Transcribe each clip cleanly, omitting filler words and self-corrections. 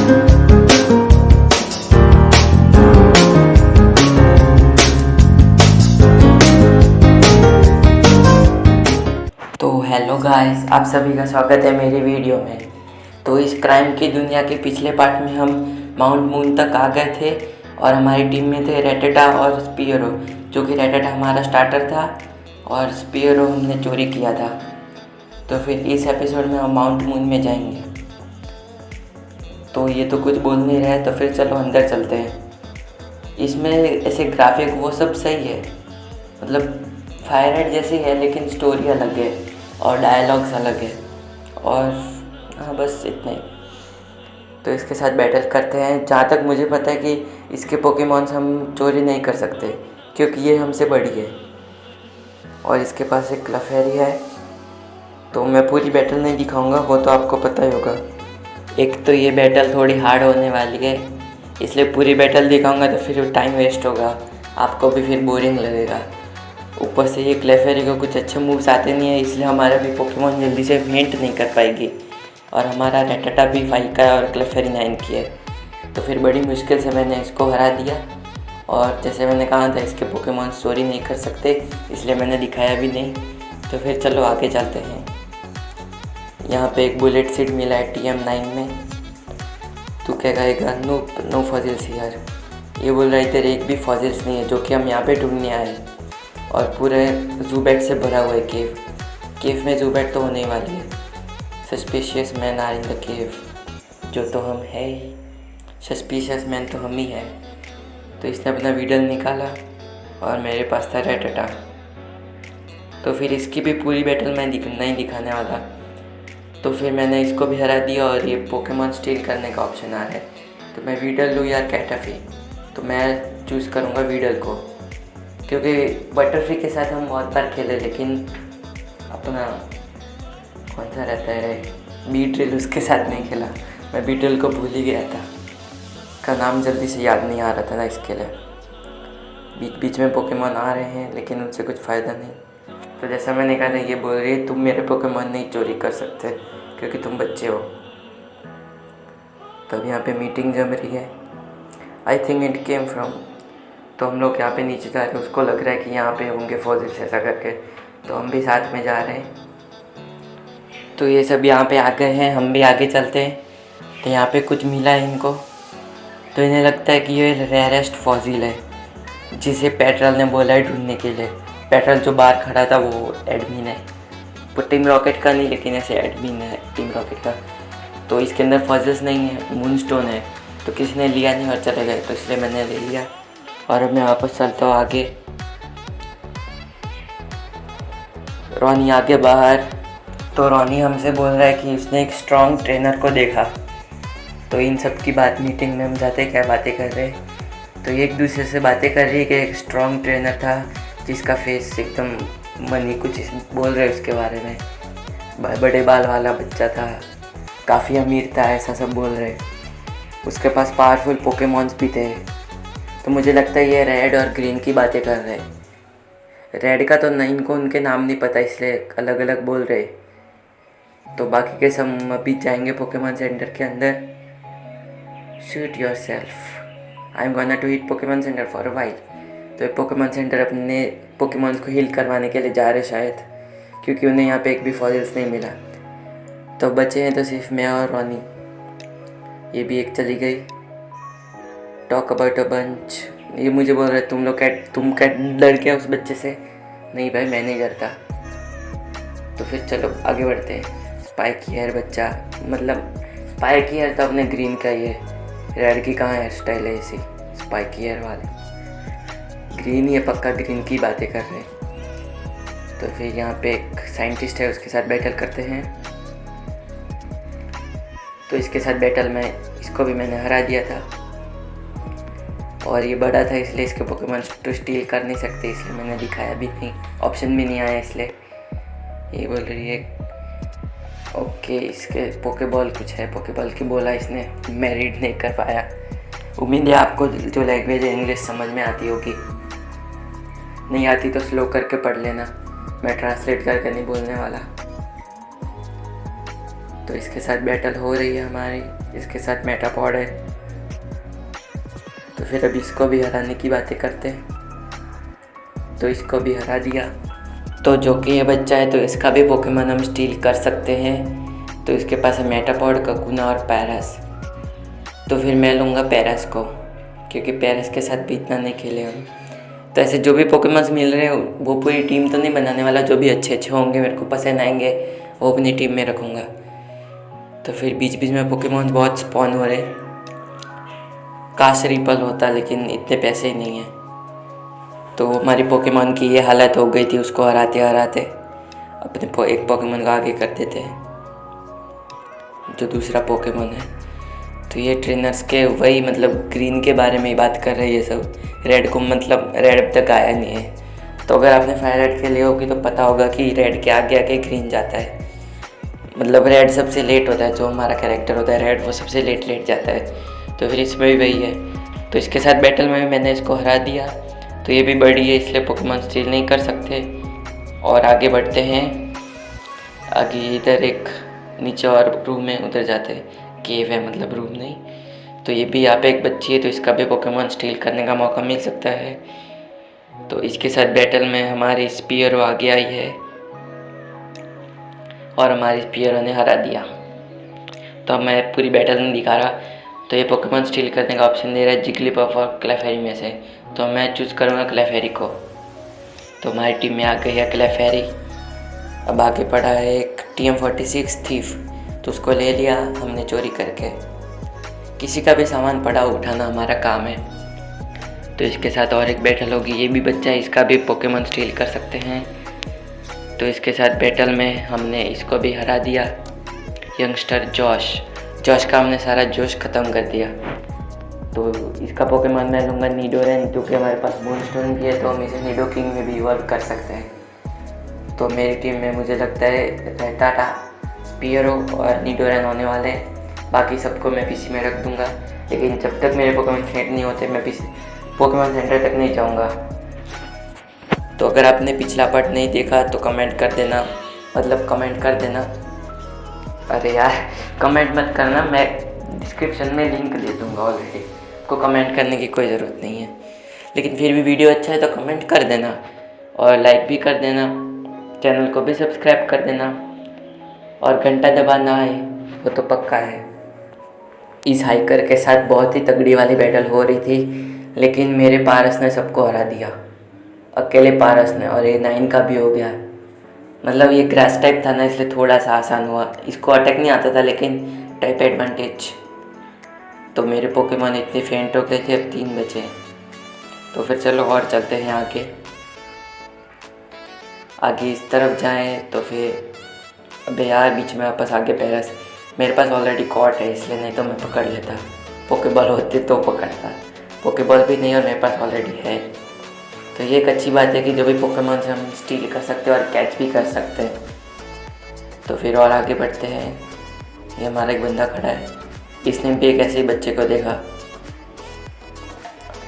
तो hello guys, आप सभी का स्वागत है मेरी वीडियो में। तो इस क्राइम की दुनिया के पिछले पार्ट में हम माउंट मून तक आ गए थे और हमारी टीम में थे रेटेटा और स्पीयरो, जो कि रेटेटा हमारा स्टार्टर था और स्पीयरो हमने चोरी किया था। तो फिर इस एपिसोड में हम माउंट मून में जाएंगे। तो ये तो कुछ बोल नहीं रहे, तो फिर चलो अंदर चलते हैं। इसमें ऐसे ग्राफिक वो सब सही है, मतलब फायरहेड जैसी है, लेकिन स्टोरी अलग है और डायलॉग्स अलग है। और हाँ, बस इतना ही। तो इसके साथ बैटल करते हैं। जहाँ तक मुझे पता है कि इसके पोकेमॉन्स हम चोरी नहीं कर सकते, क्योंकि ये हमसे बड़ी है और इसके पास एक क्लफेरी है। तो मैं पूरी बैटल नहीं दिखाऊंगा, वो तो आपको पता ही होगा। एक तो ये बैटल थोड़ी हार्ड होने वाली है, इसलिए पूरी बैटल दिखाऊंगा तो फिर टाइम वेस्ट होगा, आपको भी फिर बोरिंग लगेगा। ऊपर से ये क्लेफेरी को कुछ अच्छे मूव्स आते नहीं है, इसलिए हमारा भी पोकेमॉन जल्दी से फेंट नहीं कर पाएगी। और हमारा रेटेटा भी 5 का है और क्लेफेरी 9 की है। तो फिर बड़ी मुश्किल से मैंने इसको हरा दिया। और जैसे मैंने कहा था, इसके पोकेमॉन चोरी नहीं कर सकते, इसलिए मैंने दिखाया भी नहीं। तो फिर चलो आगे चलते हैं। यहाँ पे एक बुलेट सीड मिला है TM9 में। तू क्या कहेगा? No fossils here. ये बोल रहा है इधर एक भी फॉजिल्स नहीं है, जो कि हम यहाँ पे ढूंढने आए। और पूरे ज़ूबैट से भरा हुआ है केव में ज़ूबैट तो होने वाली है। Suspicious man are in the cave, जो तो हम है ही। सस्पिशियस मैन तो हम ही है। तो इसने अपना वीडल निकाला और मेरे पास था रेटेटा। तो फिर इसकी भी पूरी बैटल मैं नहीं दिखाने वाला। तो फिर मैंने इसको भी हरा दिया और ये पोकेमॉन स्टील करने का ऑप्शन आ रहा है। तो मैं वीडल लूँ या कैटाफी? तो मैं चूज़ करूँगा वीडल को, क्योंकि बटरफ्री के साथ हम बहुत बार खेले, लेकिन अपना कौन सा रहता है रे, बीट्रिल, उसके साथ नहीं खेला। मैं बीट्रिल को भूल ही गया था, का नाम जल्दी से याद नहीं आ रहा था ना, इसके लिए। बीच बीच में पोकेमॉन आ रहे हैं, लेकिन उनसे कुछ फ़ायदा नहीं। तो जैसा मैंने कहा था, ये बोल रही है तुम मेरे पोकेमॉन नहीं चोरी कर सकते, क्योंकि तुम बच्चे हो। तब यहाँ पे मीटिंग जम रही है। I think it came from. तो हम लोग यहाँ पे नीचे जा रहे हैं, उसको लग रहा है कि यहाँ पे होंगे फॉजिल्स, ऐसा करके। तो हम भी साथ में जा रहे हैं। तो ये सब यहाँ पे आ गए हैं, हम भी आगे चलते हैं। तो यहाँ पे कुछ मिला है इनको। तो इन्हें लगता है कि ये रेयरेस्ट फॉजिल है, जिसे पेट्रोल ने बोला है ढूंढने के लिए। पेट्रोल जो बाहर खड़ा था वो एडमिन है, वो टीम रॉकेट का नहीं, लेकिन ऐसे एडमिन है टीम रॉकेट का। तो इसके अंदर फॉजिल्स नहीं है, मूनस्टोन है। तो किसी ने लिया नहीं और चले गए, तो इसलिए मैंने ले लिया। और अब मैं वापस चलता हूँ आगे। रॉनी आगे बाहर। तो रॉनी हमसे बोल रहा है कि उसने एक स्ट्रॉन्ग ट्रेनर को देखा। तो इन सब की बात मीटिंग में हम जाते क्या बातें कर रहे हैं। तो ये एक दूसरे से बातें कर रही है कि एक स्ट्रॉन्ग ट्रेनर था, जिसका फेस एकदम मनी, कुछ बोल रहे उसके बारे में। बड़े बाल वाला बच्चा था, काफ़ी अमीर था, ऐसा सब बोल रहे। उसके पास पावरफुल पोकेमॉन्स भी थे। तो मुझे लगता है ये रेड और ग्रीन की बातें कर रहे हैं। रेड का तो नहीं, इनको उनके नाम नहीं पता, इसलिए अलग अलग बोल रहे। तो बाकी के सब हम अभी जाएंगे पोकेमॉन सेंटर के अंदर। Suit yourself, I am gonna to hit Pokemon centre for a while. तो ये पोकेमॉन सेंटर अपने पोकेमॉन्स को हील करवाने के लिए जा रहे शायद, क्योंकि उन्हें यहाँ पे एक भी फॉजिल्स नहीं मिला। तो बचे हैं तो सिर्फ मैं और रॉनी। ये भी एक चली गई। Talk about a bunch. ये मुझे बोल रहे तुम क्या डर गया उस बच्चे से? नहीं भाई, मैं नहीं डरता। तो फिर चलो आगे बढ़ते हैं। स्पाइकी हेयर बच्चा, मतलब स्पाइकी हेयर तो अपने ग्रीन का ही है। रेड की कहाँ हेयर स्टाइल है ऐसी स्पाइकी हेयर वाली? ग्रीन ही है पक्का, ग्रीन की बातें कर रहे हैं। तो फिर यहाँ पे एक साइंटिस्ट है, उसके साथ बैटल करते हैं। तो इसके साथ बैटल में इसको भी मैंने हरा दिया था, और ये बड़ा था इसलिए इसके पोकेमॉन तो स्टील कर नहीं सकते, इसलिए मैंने दिखाया भी नहीं, ऑप्शन भी नहीं आया इसलिए। ये बोल रही है ओके, इसके पोकेबॉल कुछ है, पोकेबॉल की बोला इसने, मैं रीड नहीं कर पाया। उम्मीद है आपको जो लैंग्वेज है इंग्लिश समझ में आती होगी, नहीं आती तो स्लो करके पढ़ लेना, मैं ट्रांसलेट करके नहीं बोलने वाला। तो इसके साथ बैटल हो रही है हमारी। इसके साथ मेटापॉड है। तो फिर अब इसको भी हराने की बातें करते हैं। तो इसको भी हरा दिया। तो जो कि ये बच्चा है तो इसका भी पोकेमॉन हम स्टील कर सकते हैं। तो इसके पास है मेटापॉड, ककुना और पैरस। तो फिर मैं लूँगा पैरस को, क्योंकि पैरस के साथ भी इतना नहीं खेले हम। तो ऐसे जो भी पोकेमॉन्स मिल रहे हैं वो पूरी टीम तो नहीं बनाने वाला, जो भी अच्छे अच्छे होंगे मेरे को पसंद आएंगे वो अपनी टीम में रखूँगा। तो फिर बीच बीच में पोकेमॉन्स बहुत स्पॉन हो रहे। काश रिपल होता, लेकिन इतने पैसे ही नहीं हैं। तो हमारी पोकेमॉन की ये हालत हो गई थी, उसको हराते हराते अपने एक पोकेमॉन को आगे कर देते हैं, जो दूसरा पोकेमॉन है। तो ये ट्रेनर्स के वही मतलब ग्रीन के बारे में ही बात कर रहे हैं ये सब। रेड को मतलब रेड अब तक आया नहीं है। तो अगर आपने फायर रेड खेली होगी तो पता होगा कि रेड के आगे आगे ग्रीन जाता है। मतलब रेड सबसे लेट होता है, जो हमारा कैरेक्टर होता है रेड वो सबसे लेट जाता है। तो फिर इसमें भी वही है। तो इसके साथ बैटल में भी मैंने इसको हरा दिया। तो ये भी बड़ी है, इसलिए पोकेमॉन स्टील नहीं कर सकते। और आगे बढ़ते हैं। आगे इधर एक नीचे और रूम है, उधर जाते हैं। केव है, मतलब रूम नहीं। तो ये भी यहाँ पे एक बच्ची है, तो इसका भी पोकेमॉन स्टील करने का मौका मिल सकता है। तो इसके साथ बैटल में हमारी स्पीयरो आगे आई है और हमारी स्पीयरो ने हरा दिया। तो अब मैं पूरी बैटल नहीं दिखा रहा। तो ये पोकेमॉन स्टील करने का ऑप्शन दे रहा है जिग्लीपफ और क्लेफेरी में से। तो मैं चूज़ करूँगा क्लेफेरी को। तो हमारी टीम में आ गई है क्लेफेरी। अब आगे पड़ा है एक TM46 थीफ, तो उसको ले लिया हमने चोरी करके। किसी का भी सामान पड़ा उठाना हमारा काम है। तो इसके साथ और एक बैटल होगी। ये भी बच्चा है, इसका भी पोकेमॉन स्टील कर सकते हैं। तो इसके साथ बैटल में हमने इसको भी हरा दिया, यंगस्टर जॉश का हमने सारा जोश ख़त्म कर दिया। तो इसका पोकेमॉन मैं लूँगा निडोरेन, क्योंकि हमारे पास मूनस्टोन भी है, तो हम इसे निडोकिंग में भी इवॉल्व कर सकते हैं। तो मेरी टीम में मुझे लगता है रेटाटा, स्पीयरो और निडोरेन होने वाले हैं। बाकी सबको मैं पीसी में रख दूँगा, लेकिन जब तक मेरे पोकेमॉन सेट नहीं होते मैं पोकेमॉन सेंटर तक नहीं जाऊँगा। तो अगर आपने पिछला पार्ट नहीं देखा तो कमेंट कर देना, मतलब कमेंट कर देना। अरे यार कमेंट मत करना, मैं डिस्क्रिप्शन में लिंक दे दूँगा ऑलरेडी। को कमेंट करने की कोई ज़रूरत नहीं है, लेकिन फिर भी वीडियो अच्छा है तो कमेंट कर देना और लाइक भी कर देना। चैनल को भी सब्सक्राइब कर देना और घंटा दबाना है वो तो पक्का है। इस हाइकर के साथ बहुत ही तगड़ी वाली बैटल हो रही थी, लेकिन मेरे पारस ने सबको हरा दिया, अकेले पारस ने। और ये 9 का भी हो गया। मतलब ये ग्रास टाइप था ना, इसलिए थोड़ा सा आसान हुआ। इसको अटैक नहीं आता था, लेकिन टाइप एडवांटेज। तो मेरे पोकेमॉन इतने फेंट हो गए थे, अब 3 बचे। तो फिर चलो और चलते हैं आगे इस तरफ जाएं। तो फिर अबे यार बीच में वापस आगे पैरस। मेरे पास ऑलरेडी कॉट है, इसलिए नहीं तो मैं पकड़ लेता। पोकेबॉल होती तो पकड़ता, पोकेबॉल भी नहीं और मेरे पास ऑलरेडी है। तो ये एक अच्छी बात है कि जो भी पोकेमॉन से हम स्टील कर सकते हैं और कैच भी कर सकते हैं। तो फिर और आगे बढ़ते हैं। ये हमारा एक बंदा खड़ा है, इसने भी एक ऐसे ही बच्चे को देखा,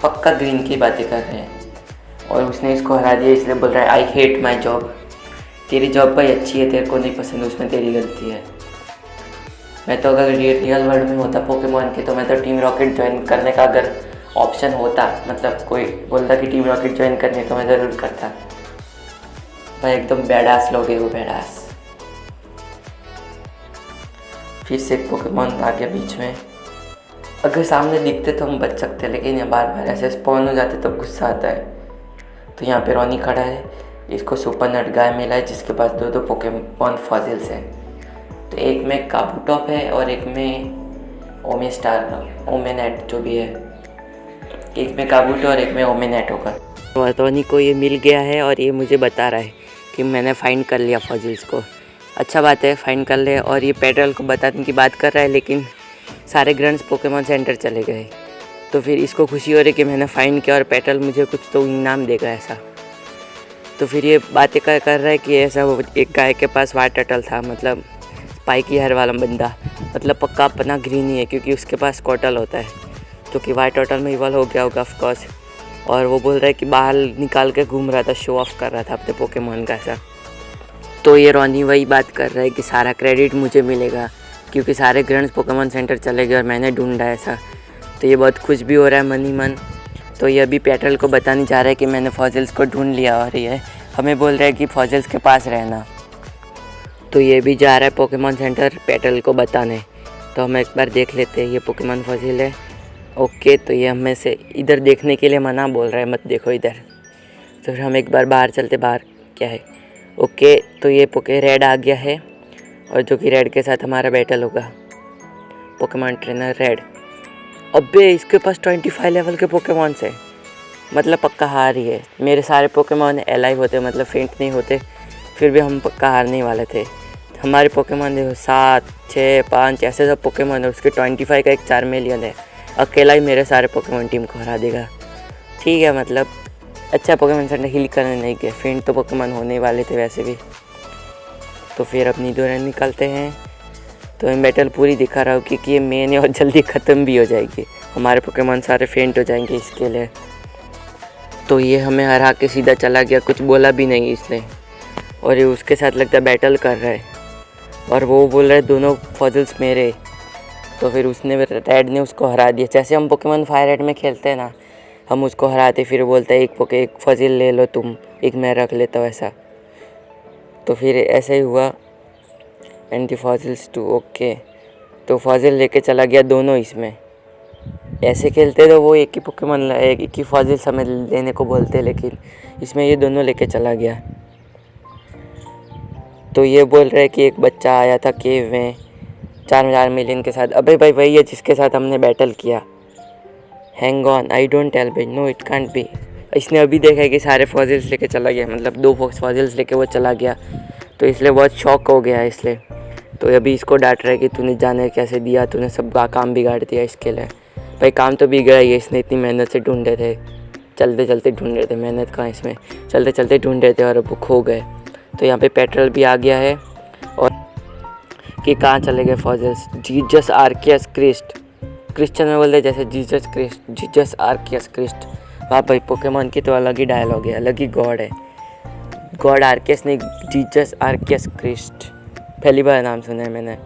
पक्का ग्रीन की बातें कर रहे हैं, और उसने इसको हरा दिया। इसलिए बोल रहा है आई हेट माई जॉब। तेरी जॉब भाई अच्छी है, तेरे को नहीं पसंद, उसमें तेरी गलती है। मैं तो अगर रियल वर्ल्ड में होता पोकेमॉन के, तो मैं तो टीम रॉकेट ज्वाइन करने का अगर ऑप्शन होता, मतलब कोई बोलता कि टीम रॉकेट ज्वाइन करनी है, तो मैं ज़रूर करता भाई। एकदम बैडास लोग है वो, बैडास। फिर से पोकेमॉन आ गया बीच में। अगर सामने दिखते तो हम बच सकते, लेकिन ये बार बार ऐसे स्पॉन हो जाते तब गुस्सा आता है। तो यहाँ पे रॉनी खड़ा है, इसको सुपर नट गाय मिला है, जिसके पास 2 पोकेमॉन फॉसिल्स हैं। तो एक में काबूटॉप है और एक में ओमेनेट जो भी है। एक में काबूटो और एक में ओमेनेट होगा। तो रॉनी को ये मिल गया है और ये मुझे बता रहा है कि मैंने फाइंड कर लिया फॉसिल्स को। अच्छा बात है, फाइंड कर ले। और ये पेट्रोल को बताने की बात कर रहा है, लेकिन सारे ग्रंट्स पोकेमॉन सेंटर चले गए। तो फिर इसको खुशी हो रही कि मैंने फाइंड किया और पेट्रोल मुझे कुछ तो इनाम देगा ऐसा। तो फिर ये बातें कर रहा है कि ऐसा वो एक गाय के पास वाइट टर्टल था, मतलब स्पाइकी हेयर वाला बंदा, मतलब पक्का अपना ग्रीन ही है, क्योंकि उसके पास कोटल होता है, जो कि वाइट टर्टल में इवॉल्व हो गया होगा ऑफकोर्स। और वो बोल रहा है कि बाहर निकाल के घूम रहा था, शो ऑफ कर रहा था अपने पोकेमॉन का ऐसा। तो ये रॉनी वही बात कर रहा है कि सारा क्रेडिट मुझे मिलेगा, क्योंकि सारे ग्रैंड्स पोकेमॉन सेंटर चले गए और मैंने ढूंढा ऐसा। तो ये बहुत खुश भी हो रहा है मन ही मन। तो ये अभी पेट्रोल को बताने जा रहा है कि मैंने फॉसिल्स को ढूंढ लिया, और ये हमें बोल रहा है कि फॉसिल्स के पास रहना। तो ये भी जा रहा है पोकेमॉन सेंटर पेट्रोल को बताने। तो हम एक बार देख लेते हैं, ये पोकेमॉन फॉसिल है। ओके, तो ये हमें से इधर देखने के लिए मना बोल रहा है, मत देखो इधर। तो फिर हम एक बार बाहर चलते, बाहर क्या है। ओके, तो ये रेड आ गया है, और जो कि रेड के साथ हमारा बैटल होगा। Pokemon trainer red. अबे इसके पास 25 लेवल के पोकेमॉन है, मतलब पक्का हार ही है। मेरे सारे पोकेमॉन अलाइव होते, मतलब फेंट नहीं होते, फिर भी हम पक्का हारने वाले थे। हमारे पोकेमॉन देखो 7, 6, 5 ऐसे सब पोकेमॉन है, उसके 25 का एक 4 मिलियन है। अकेला ही मेरे सारे पोकेमॉन टीम को हरा देगा। ठीक है, मतलब अच्छा पोकेमॉन सेंटर हील करने नहीं गए, फेंट तो पोकेमॉन होने वाले थे वैसे भी। तो फिर अपनी दौरान निकलते हैं। तो मैं बैटल पूरी दिखा रहा हूँ क्योंकि ये मेन है और जल्दी ख़त्म भी हो जाएगी, हमारे पोकेमॉन सारे फेंट हो जाएंगे इसके लिए। तो ये हमें हरा के सीधा चला गया, कुछ बोला भी नहीं इसने। और ये उसके साथ लगता है बैटल कर रहा है, और वो बोल रहा है दोनों फॉसिल्स मेरे। तो फिर उसने रेड ने उसको हरा दिया। जैसे हम पोकेमॉन फायर रेड में खेलते हैं ना, हम उसको हराते फिर बोलता है एक फॉसिल ले लो तुम, एक मैं रख लेता हूँ ऐसा। तो फिर ऐसे ही हुआ। And the fossils too. Okay, तो फॉसिल लेके चला गया दोनों इसमें। ऐसे खेलते तो वो एक ही पोकेमॉन एक ही फॉसिल हमें लेने को बोलते, लेकिन इसमें ये दोनों लेके चला गया। तो ये बोल रहे कि एक बच्चा आया था केव में 4 मिलियन के साथ। अबे भाई वही है जिसके साथ हमने बैटल किया। Hang on, I don't tell भाई, नो इट कांट बी। इसने अभी देखा है कि सारे फॉसिल्स लेके चला गया, मतलब 2 फॉसिल्स लेके वो चला गया। तो इसलिए बहुत शॉक हो गया इसलिए। तो अभी इसको डांट रहा है कि तूने जाने कैसे दिया, तूने सब काम बिगाड़ दिया इसके लिए। भाई काम तो बिगड़ा ही है, इसने इतनी मेहनत से ढूंढे थे, चलते चलते ढूंढ रहे थे, मेहनत कहाँ इसमें, चलते चलते ढूंढ रहे थे और अब वो खो गए। तो यहाँ पे पेट्रोल भी आ गया है। और कि कहाँ चले गए fossils. Jesus Arceus Christ, Christian में बोलते जैसे Jesus Christ, Jesus Arceus Christ. वाह भाई, पोकेमॉन की तो अलग ही डायलॉग है, अलग ही गॉड है। गॉड आर्कियस नहीं, जीसस आर्कियस क्रिस्ट, पहली बार नाम सुना है मैंने।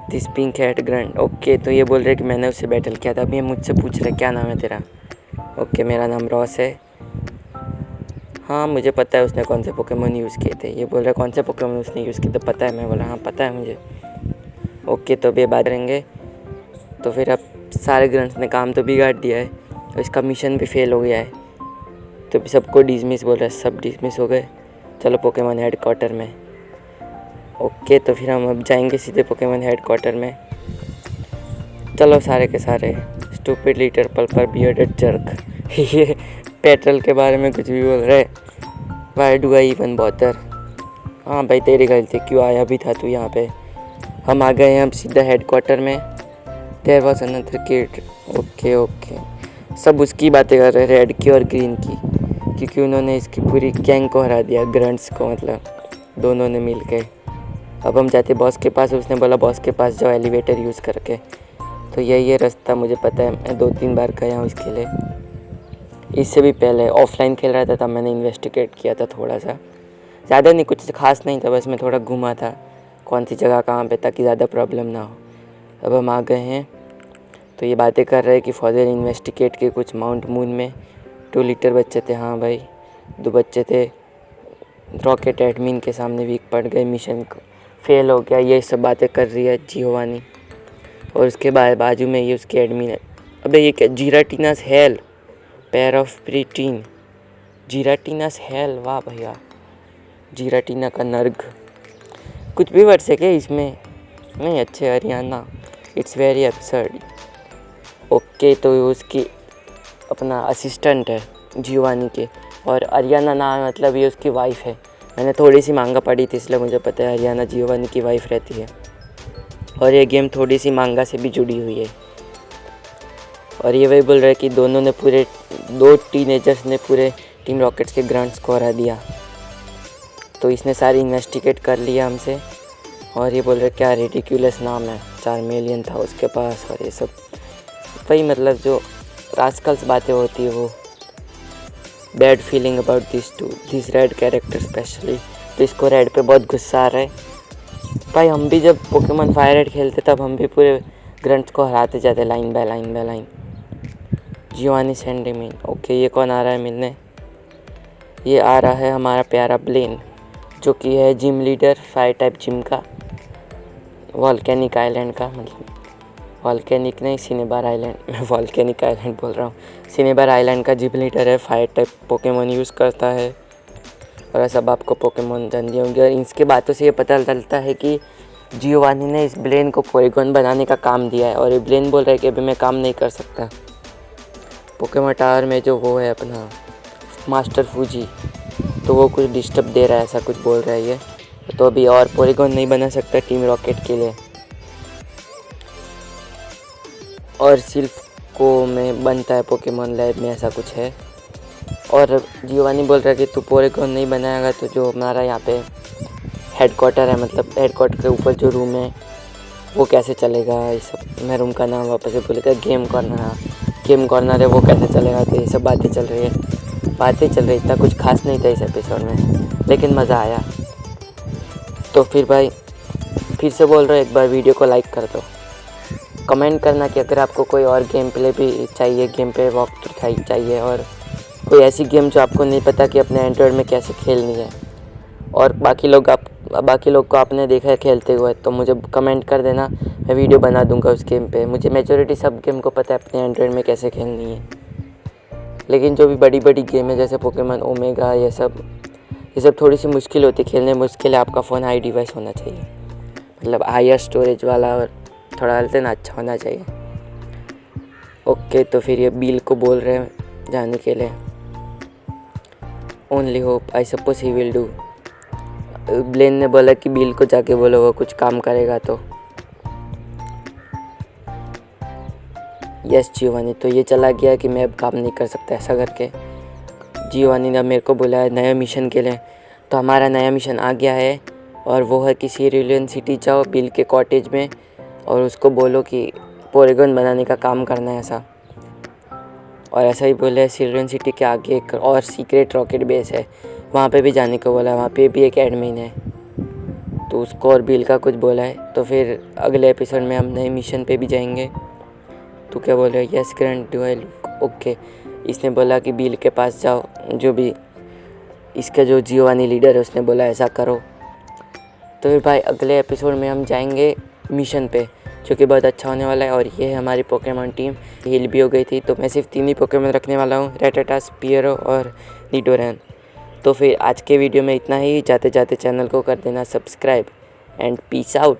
This pink head grand. Okay, तो ये बोल रहे कि मैंने उससे बैटल किया था। अभी ये मुझसे पूछ रहे क्या नाम है तेरा। ओके, मेरा नाम रॉस है। हाँ मुझे पता है उसने कौन से पोकेमॉन यूज़ किए थे। ये बोल रहे कौन से पोकेमॉन उसने यूज़ किए, तो पता है। मैं बोला हाँ पता है मुझे। ओके, तो अभी बात करेंगे। तो फिर अब सारे ग्रंथ्स ने काम तो बिगाड़ दिया है, और इसका मिशन भी फेल हो गया है। तो भी सबको डिसमिस बोल रहा है, सब डिसमिस हो गए। चलो पोकेमॉन हेडक्वार्टर में। ओके, तो फिर हम अब जाएंगे सीधे पोकेमॉन हेडक्वार्टर में। चलो सारे के सारे। Stupid little purple bearded jerk. ये पेट्रोल के बारे में कुछ भी बोल रहे। Why do I even bother. हाँ भाई तेरी गलती, क्यों आया भी था तू यहाँ पे। हम आ गए हैं अब सीधा हेडक्वार्टर में। There was another kid. Okay, सब उसकी बातें कर रहे, रेड की और ग्रीन की, क्योंकि उन्होंने इसकी पूरी गैंग को हरा दिया, ग्रंट्स को, मतलब दोनों ने मिल के। अब हम जाते बॉस के पास। उसने बोला बॉस के पास जाओ एलिवेटर यूज़ करके। तो यही रास्ता मुझे पता है, मैं 2-3 बार गया हूँ इसके लिए। इससे भी पहले ऑफलाइन खेल रहा था तब मैंने इन्वेस्टिगेट किया था थोड़ा सा, ज़्यादा नहीं, कुछ खास नहीं था, बस मैं थोड़ा घूमा था कौन सी जगह कहाँ पे, ताकि ज़्यादा प्रॉब्लम ना हो। अब हम आ गए हैं। तो ये बातें कर रहे हैं कि फॉदर इन्वेस्टिगेट के कुछ माउंट मून में 2 लीटर बच्चे थे। हाँ भाई 2 बच्चे थे। रॉकेट एडमिन के सामने वीक पड़ गए, मिशन फेल हो गया, ये सब बातें कर रही है जियोवानी। और उसके बाजू में ये उसके एडमिन है। अबे ये क्या, जीराटिनस हेल, पेयर ऑफ प्रीटीन, जीराटिनस हेल। वाह भैया, जीराटिना का नर्ग। कुछ भी वर्ड है क्या इसमें, नहीं अच्छे Haryana, it's very absurd. Okay, तो उसकी अपना असिस्टेंट है जियोवानी के, और अरियाना नाम मतलब ये उसकी वाइफ है। मैंने थोड़ी सी मांगा पढ़ी थी इसलिए मुझे पता है अरियाना जियोवानी की वाइफ रहती है। और ये गेम थोड़ी सी मांगा से भी जुड़ी हुई है। और ये वही बोल रहा है कि दोनों ने पूरे 2 टीनेजर्स ने पूरे टीम रॉकेट्स के ग्रांट्स को हरा दिया। तो इसने सारी इन्वेस्टिगेट कर लिया हमसे। और ये बोल रहे क्या रिडिक्यूलस नाम है, 4 मिलियन था उसके पास, और ये सब वही मतलब जो रास्कल्स बातें होती है वो। Bad feeling about this red character specially. तो इसको रेड पे बहुत गुस्सा आ रहा है। भाई हम भी जब पोकेमॉन फायर रेड खेलते तब हम भी पूरे ग्रंट्स को हराते जाते line by line by line. जियोनी सेंडेमिन, ओके ये कौन आ रहा है मिलने? ये आ रहा है हमारा प्यारा ब्लेन, जो कि है gym leader fire type gym का, वॉल्केनिक आइलैंड का, मतलब वॉल्केनिक नहीं सिनेबार आइलैंड, मैं वॉल्केनिक आइलैंड बोल रहा हूँ। सिनेबार आइलैंड का जिम लीडर है, फायर टाइप पोकेमॉन यूज़ करता है। और सब आपको पोकेमॉन जान दिए होंगे। और इसके बातों से ये पता चलता है कि जियोवानी ने इस ब्लेन को पोलीगॉन बनाने का काम दिया है, और ये ब्लेन बोल रहा है कि अभी मैं काम नहीं कर सकता। पोकेमॉन टावर में जो वो है अपना मास्टर फूजी, तो वो कुछ डिस्टर्ब दे रहा है, ऐसा कुछ बोल रहा है ये, तो अभी और पोलीगॉन नहीं बना सकता टीम रॉकेट के लिए। और सिल्फ को में बनता है पोकेमॉन लैब में, ऐसा कुछ है। और जियोवानी बोल रहा है कि तू पोलीगॉन नहीं बनाएगा तो जो हमारा यहाँ पे हेडक्वार्टर है, मतलब हेडक्वार्टर के ऊपर जो रूम है वो कैसे चलेगा। ये सब मैं रूम का नाम वापस से भूलेगा, गेम कॉर्नर है, वो कैसे चलेगा। तो ये सब बातें चल रही है, इतना कुछ खास नहीं था इस एपिसोड में, लेकिन मज़ा आया। तो फिर भाई फिर से बोल रहा हूँ, एक बार वीडियो को लाइक कर दो, कमेंट करना कि अगर आपको कोई और गेम प्ले भी चाहिए, गेम पे वॉक थ्रू चाहिए, और कोई ऐसी गेम जो आपको नहीं पता कि अपने एंड्रॉयड में कैसे खेलनी है, और बाकी लोग को आपने देखा है खेलते हुए, तो मुझे कमेंट कर देना, मैं वीडियो बना दूंगा उस गेम पे। मुझे मेजॉरिटी सब गेम को पता है अपने एंड्रॉयड में कैसे खेलनी है, लेकिन जो भी बड़ी गेम है जैसे पोकेमॉन ओमेगा, ये सब थोड़ी सी मुश्किल होती है खेलने में। उसके लिए आपका फ़ोन हाई डिवाइस होना चाहिए, मतलब हायर स्टोरेज वाला, और थोड़ा हल्ते ना अच्छा होना चाहिए। ओके, तो फिर ये बिल को बोल रहे हैं जाने के लिए। Only hope I suppose he will do. Blaine ने बोला कि बिल को जाके बोलो वो कुछ काम करेगा तो। यस जियोवानी, तो ये चला गया कि मैं अब काम नहीं कर सकता ऐसा करके। जियोवानी ने मेरे को बोला है नया मिशन के लिए, तो हमारा नया मिशन आ गया है, और वो है कि सिरिलियन सिटी जाओ बिल के कॉटेज में, और उसको बोलो कि पोलीगॉन बनाने का काम करना है ऐसा। और ऐसा ही बोला है, सिरिलियन सिटी के आगे एक और सीक्रेट रॉकेट बेस है, वहाँ पे भी जाने को बोला है, वहाँ पे भी एक एडमिन है, तो उसको और बिल का कुछ बोला है। तो फिर अगले एपिसोड में हम नए मिशन पे भी जाएंगे। तो क्या बोल रहे हो? Yes grand dual, okay. इसने बोला कि बिल के पास जाओ, जो भी इसका जो जियोवानी लीडर है उसने बोला ऐसा करो। तो फिर भाई अगले एपिसोड में हम जाएंगे मिशन पे, जो कि बहुत अच्छा होने वाला है। और ये है हमारी पोकेमॉन टीम, हील भी हो गई थी, तो मैं सिर्फ 3 ही पोकेमॉन रखने वाला हूँ, रेटाटा, स्पीयरो और निडोरैन। तो फिर आज के वीडियो में इतना ही। जाते जाते चैनल को कर देना सब्सक्राइब, एंड पीस आउट।